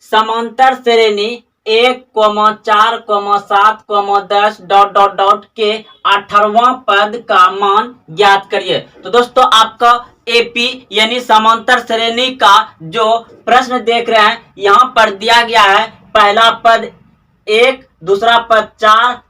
समांतर श्रेणी 1,4,7,10 के 18वां पद का मान ज्ञात करिए। तो दोस्तों आपका एपी यानी समांतर श्रेणी का जो प्रश्न देख रहे हैं यहाँ पर दिया गया है। पहला पद 1, दूसरा पद 4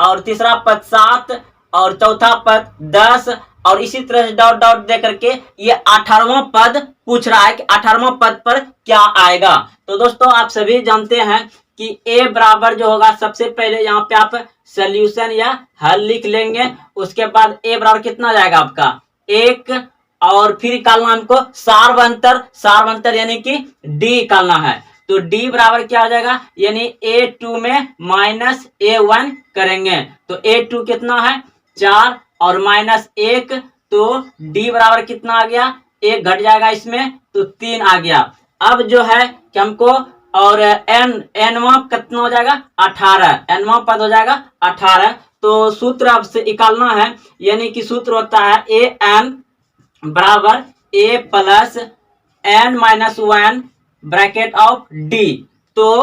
और तीसरा पद 7 और चौथा पद 10 और इसी तरह से डॉट डॉट दे करके ये 18वां पद पूछ रहा है कि 18वां पद पर क्या आएगा। तो दोस्तों आप सभी जानते हैं कि ए बराबर जो होगा, सबसे पहले यहाँ पे आप सॉल्यूशन या हल लिख लेंगे। उसके बाद ए बराबर कितना जाएगा आपका 1 और फिर निकालना हमको सारवंतर यानी कि डी निकालना है। तो डी बराबर क्या हो जाएगा, यानी A2 में माइनस A1 करेंगे। तो A2 कितना है 4 और माइनस 1, तो D बराबर कितना आ गया, 1 घट जाएगा इसमें तो 3 आ गया। अब जो है कि हमको और n कितना हो जाएगा 18, nवां पद हो जाएगा 18। तो सूत्र अब से निकालना है, यानी कि सूत्र होता है an बराबर a plus n minus 1 bracket of d। तो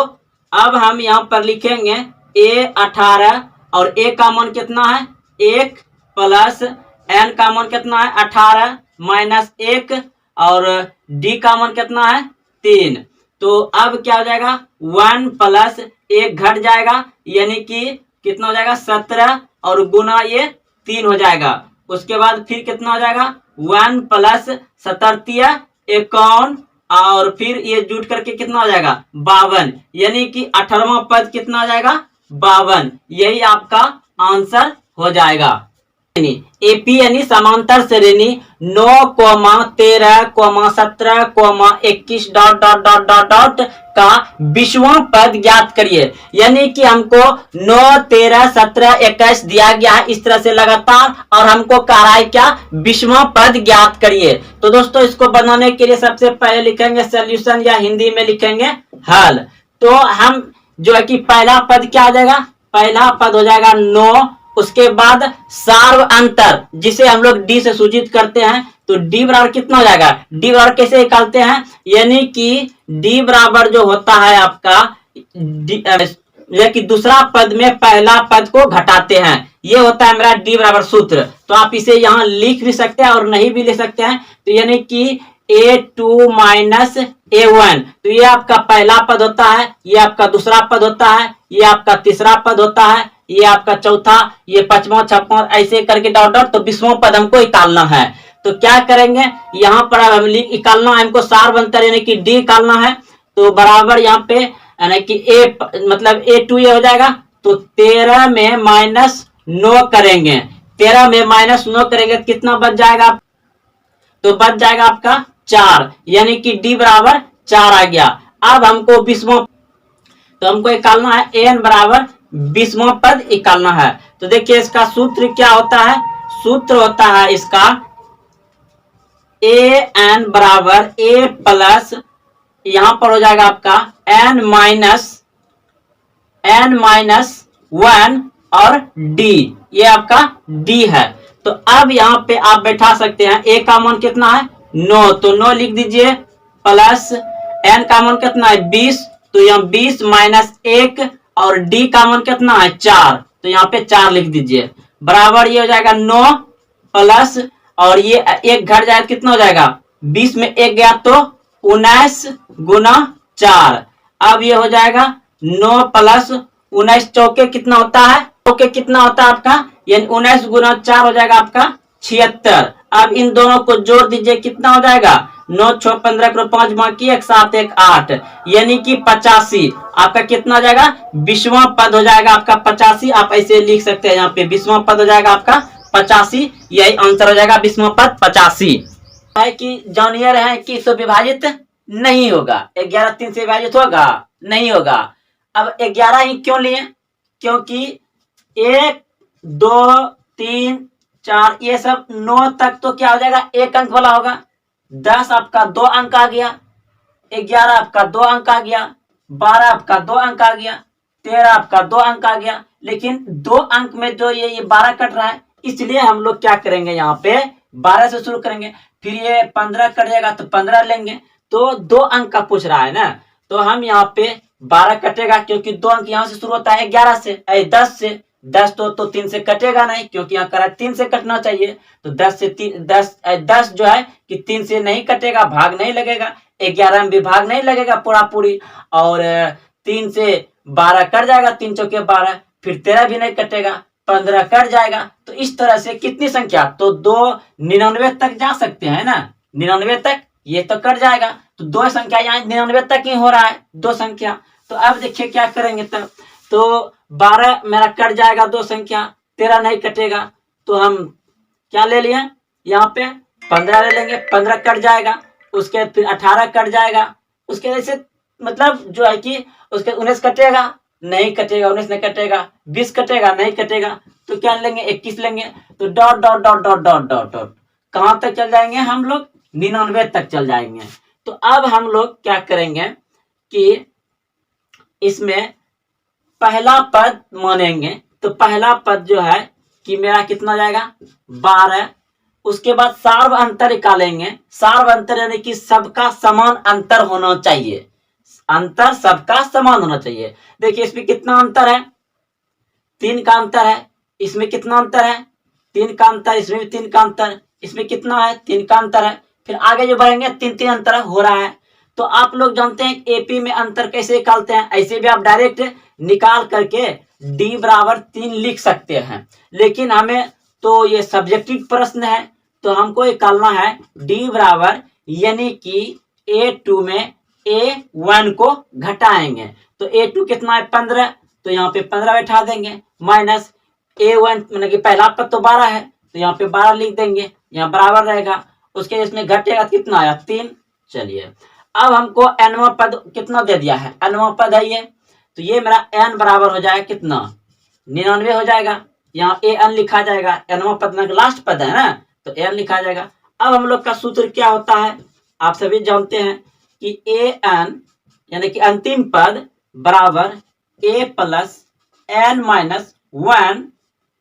अब हम यहाँ पर लिखेंगे a 18 और a का मान कितना है 1 प्लस n का मान कितना है 18 माइनस 1 और d का मान कितना है 3। तो अब क्या हो जाएगा 1 प्लस 1 घट जाएगा, यानी कि कितना हो जाएगा 17 और गुना ये 3 हो जाएगा। उसके बाद फिर कितना हो जाएगा 1 प्लस 17 51 और फिर ये जुट करके कितना हो जाएगा 52, यानी कि 18वां पद कितना आ जाएगा 52। यही आपका आंसर हो जाएगा। एपी यानी समांतर श्रेणी 9,13,17,21 dot dot dot dot dot का 20वां पद ज्ञात करिए। यानी कि हमको 9, 13, 17, 21 दिया गया है इस तरह से लगातार, और हमको कह रहा है क्या 20वां पद ज्ञात करिए। तो दोस्तों इसको बनाने के लिए सबसे पहले लिखेंगे सॉल्यूशन या हिंदी में लिखेंगे हल। तो हम जो है कि पहला पद क्या आ जाएगा, पहला पद हो जाएगा 9। उसके बाद सार्व अंतर जिसे हम लोग डी से सूचित करते हैं, तो डी बराबर कितना हो जाएगा, डी बराबर कैसे निकालते हैं, यानी कि डी बराबर जो होता है आपका कि दूसरा पद में पहला पद को घटाते हैं, ये होता है मेरा डी बराबर सूत्र। तो आप इसे यहाँ लिख भी सकते हैं और नहीं भी लिख सकते हैं। तो यानी कि A2 माइनस A1, तो ये आपका पहला पद होता है, ये आपका दूसरा पद होता है, ये आपका तीसरा पद होता है, ये आपका चौथा, ये 5वां 6वां ऐसे करके डॉट डॉट। तो 20वां पद हमको निकालना है। तो क्या करेंगे यहाँ पर अब हम निकालना है हमको सारवंतर यानी कि डी निकालना है। तो बराबर यहाँ पे यानी कि ए मतलब A2 ये हो जाएगा। तो 13 में माइनस 9 करेंगे, 13 में माइनस 9 करेंगे कितना बच जाएगा, तो बच जाएगा आपका 4, यानी कि डी बराबर 4 आ गया। अब हमको 20वां, तो हमको निकालना है एन बराबर 20वां पद निकालना है। तो देखिए इसका सूत्र क्या होता है, सूत्र होता है इसका ए एन बराबर ए प्लस यहां पर हो जाएगा आपका एन माइनस 1 और डी, ये आपका डी है। तो अब यहाँ पे आप बैठा सकते हैं ए का मान कितना है 9, तो 9 लिख दीजिए, प्लस एन का मान कितना है 20, तो यहाँ 20 माइनस 1 और डी का मान कितना है 4, तो यहाँ पे 4 लिख दीजिए, बराबर ये हो जाएगा 9 प्लस और ये 1 घट जाएगा कितना हो जाएगा 20 में 1 गया तो 19 गुना 4। अब ये हो जाएगा 9 प्लस 19 चौके कितना होता है, चौके कितना होता है आपका, यानी 19 गुना 4 हो जाएगा आपका 76। अब इन दोनों को जोड़ दीजिए कितना हो जाएगा 9 6 15 करो 5 बाकी 1 7 1 8, यानी कि 85। आपका कितना हो जाएगा 20वां पद हो जाएगा आपका 85। आप ऐसे लिख सकते हैं यहाँ पे 20वां पद हो जाएगा आपका 85, यही आंसर हो जाएगा 20वां पद 85। है कि जॉनियर है कि इससे विभाजित नहीं होगा, 11 3 से विभाजित होगा नहीं होगा। अब 11 ही क्यों लिए, क्योंकि 1 2 3 4 ये सब 9 तक तो क्या हो जाएगा 1 अंक वाला होगा, 10 आपका 2 अंक आ गया, 11 आपका 2 अंक आ गया, 12 आपका 2 अंक आ गया, 13 आपका 2 अंक आ गया। लेकिन 2 अंक में जो ये 12 कट रहा है, इसलिए हम लोग क्या करेंगे यहाँ पे 12 से शुरू करेंगे, फिर ये 15 कट जाएगा तो 15 लेंगे। तो 2 अंक का पूछ रहा है ना, तो हम यहाँ पे 12 कटेगा क्योंकि 2 अंक यहाँ से शुरू होता है 11 से 10 से। 10 तो 3 से कटेगा नहीं क्योंकि यहाँ करा 3 से कटना चाहिए। तो 10 से 10 जो है कि 3 से नहीं कटेगा, भाग नहीं लगेगा। 11 में भी भाग नहीं लगेगा पूरा पूरी। और 3 से 12 कट जाएगा, 3 चौके 12, फिर 13 भी नहीं कटेगा, 15 कट जाएगा। तो इस तरह से कितनी संख्या, तो 2 99 तक जा सकते हैं ना, 99 तक ये तो कट जाएगा। तो 2 संख्या यहाँ 99 तक ही हो रहा है, 2 संख्या। तो अब देखिए क्या करेंगे तब, तो 12 मेरा कट जाएगा 2 संख्या, 13 नहीं कटेगा। तो हम क्या ले लिए यहाँ पे 15 ले लेंगे, 15 कट जाएगा। उसके फिर 18 कट जाएगा, उसके जैसे मतलब जो है कि उसके 19 कटेगा नहीं कटेगा, 19 नहीं कटेगा, 20 कटेगा नहीं कटेगा। तो क्या लेंगे 21 लेंगे। तो dot dot dot dot dot dot dot कहाँ तक चल जाएंगे हम लोग, 99 तक चल जाएंगे। तो अब हम लोग क्या करेंगे कि इसमें पहला पद मानेंगे। तो पहला पद जो है कि मेरा कितना जाएगा 12। उसके बाद सार्व अंतर निकालेंगे। सार्व अंतर यानी कि सबका समान अंतर होना चाहिए, अंतर सबका समान होना चाहिए। देखिए इसमें कितना अंतर है, 3 का अंतर है। इसमें कितना अंतर है, 3 का अंतर। इसमें भी 3 का अंतर। इसमें कितना है, 3 का अंतर है। फिर आगे जो बढ़ेंगे 3 अंतर हो रहा है। तो आप लोग जानते हैं एपी में अंतर कैसे निकालते हैं, ऐसे भी आप डायरेक्ट निकाल करके डी बराबर 3 लिख सकते हैं। लेकिन हमें तो ये सब्जेक्टिव प्रश्न है, तो हमको निकालना है डी बराबर यानी कि A2 में A1 को घटाएंगे। तो A2 कितना है 15, तो यहाँ पे 15 बैठा देंगे, माइनस A1 मतलब कि पहला पद तो 12 है, तो यहाँ पे 12 लिख देंगे, यहाँ बराबर रहेगा। उसके इसमें घटेगा कितना आया 3। चलिए अब हमको nवां पद कितना दे दिया है, nवां पद है ये। तो ये मेरा n बराबर हो जाएगा कितना 99 हो जाएगा। यहाँ an लिखा जाएगा, nवां पद में लास्ट पद है ना, तो n लिखा जाएगा। अब हम लोग का सूत्र क्या होता है, आप सभी जानते हैं कि an यानी कि अंतिम पद बराबर a प्लस n माइनस 1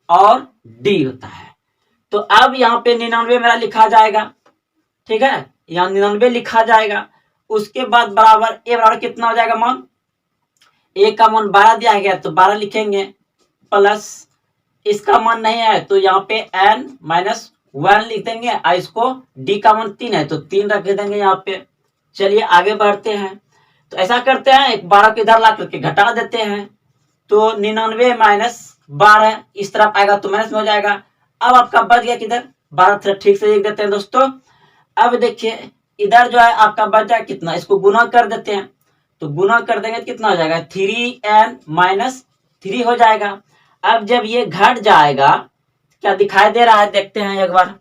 और d होता है। तो अब यहाँ पे 99 मेरा लिखा जाएगा, ठीक है, यहाँ 99 लिखा जाएगा। उसके बाद बराबर a बराबर कितना हो जाएगा मान, a का मान 12 दिया गया तो 12 लिखेंगे, प्लस इसका मान नहीं है तो यहाँ पे n माइनस 1 लिख देंगे। और इसको d का मान 3 है तो 3 रख देंगे यहाँ पे। चलिए आगे बढ़ते हैं। तो ऐसा करते हैं, एक 12 को इधर ला करके घटा देते हैं। तो 99 माइनस 12 इस तरफ आएगा तो माइनस में हो जाएगा। अब आपका बच गया किधर 12, थोड़ा ठीक से लिख देते हैं दोस्तों। अब देखिए इधर जो है आपका बच जाए कितना, इसको गुना कर देते हैं। तो गुना कर देंगे कितना हो जाएगा 3n माइनस 3 हो जाएगा। अब जब ये घट जाएगा, क्या दिखाई दे रहा है देखते हैं एक बार,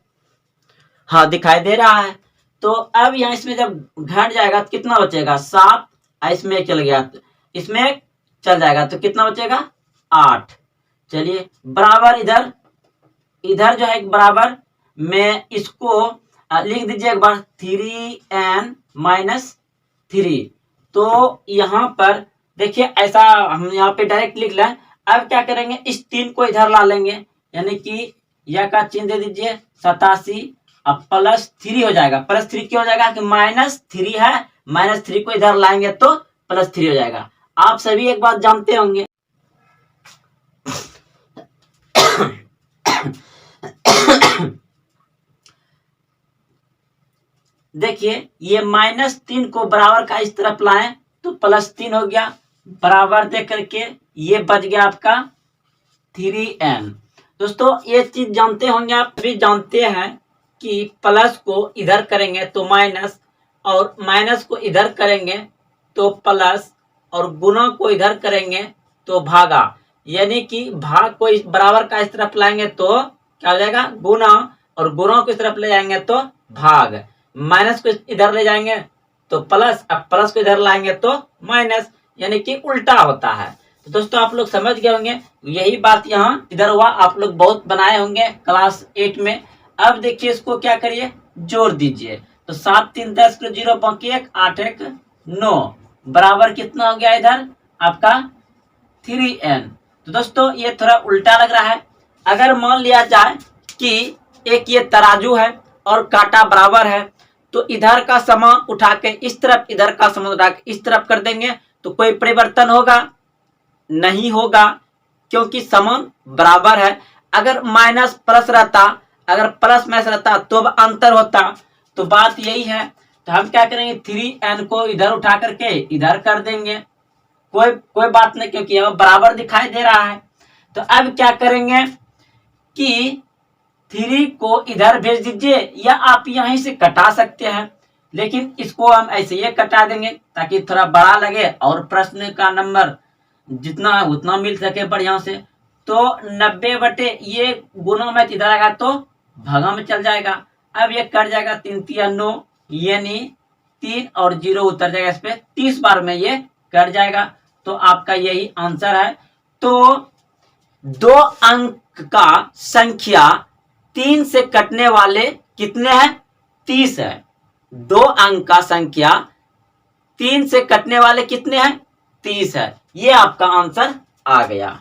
हाँ दिखाई दे रहा है। तो अब यहाँ इसमें जब घट जाएगा तो कितना बचेगा 7, इसमें चल गया तो इसमें चल जाएगा तो कितना बचेगा 8। चलिए बराबर इधर इधर जो है बराबर में इसको लिख दीजिए एक बार 3n माइनस 3। तो यहाँ पर देखिए ऐसा हम यहाँ पे डायरेक्ट लिख लें। अब क्या करेंगे, इस 3 को इधर ला लेंगे, यानी कि यह का चिन्ह दे दीजिए 87, अब प्लस 3 हो जाएगा। प्लस 3 क्यों हो जाएगा कि माइनस 3 है, माइनस 3 को इधर लाएंगे तो प्लस 3 हो जाएगा। आप सभी एक बात जानते होंगे देखिए ये माइनस 3 को बराबर का इस तरफ लाएं तो प्लस 3 हो गया, बराबर दे करके ये बच गया आपका 3n। दोस्तों ये चीज जानते होंगे, आप भी जानते हैं कि प्लस को इधर करेंगे तो माइनस, और माइनस को इधर करेंगे तो प्लस, और गुना को इधर करेंगे तो भागा। यानी कि भाग को इस बराबर का इस तरफ लाएंगे तो क्या हो जाएगा गुना, और गुना को इस तरफ ले जाएंगे तो भाग। माइनस को इधर ले जाएंगे तो प्लस, अब प्लस को इधर लाएंगे तो माइनस, यानी कि उल्टा होता है। तो दोस्तों आप लोग समझ गए होंगे, यही बात यहाँ इधर हुआ, आप लोग बहुत बनाए होंगे क्लास 8 में। अब देखिए इसको क्या करिए जोड़ दीजिए। तो 7 3 10 को 0 बाकी 1 8 1 9 बराबर कितना हो गया इधर आपका 3n। तो दोस्तों ये थोड़ा उल्टा लग रहा है। अगर मान लिया जाए कि एक ये तराजू है और कांटा बराबर है, तो इधर का समान उठा के इस तरफ, इधर का समान उठा के इस तरफ कर देंगे तो कोई परिवर्तन होगा? नहीं होगा, क्योंकि समान बराबर है। अगर माइनस प्लस रहता, अगर प्लस माइनस रहता तो अंतर होता। तो बात यही है। तो हम क्या करेंगे, 3n को इधर उठा करके इधर कर देंगे, कोई बात नहीं, क्योंकि अब बराबर दिखाई दे रहा है। तो अब क्या करेंगे कि 3 को इधर भेज दीजिए, या आप यहीं से कटा सकते हैं, लेकिन इसको हम ऐसे ही कटा देंगे ताकि थोड़ा बड़ा लगे और प्रश्न का नंबर जितना उतना मिल सके बढ़िया से। तो 90 बटे ये गुना में इधर आएगा तो भागा में चल जाएगा। अब ये कट जाएगा, 3 3 9, यानी 3 और 0 उतर जाएगा इस पे, 30 बार में ये कट जाएगा। तो आपका यही आंसर है। तो 2 अंक का संख्या 3 से कटने वाले कितने हैं? 30 है। 2 अंक का संख्या 3 से कटने वाले कितने हैं? 30 है। ये आपका आंसर आ गया।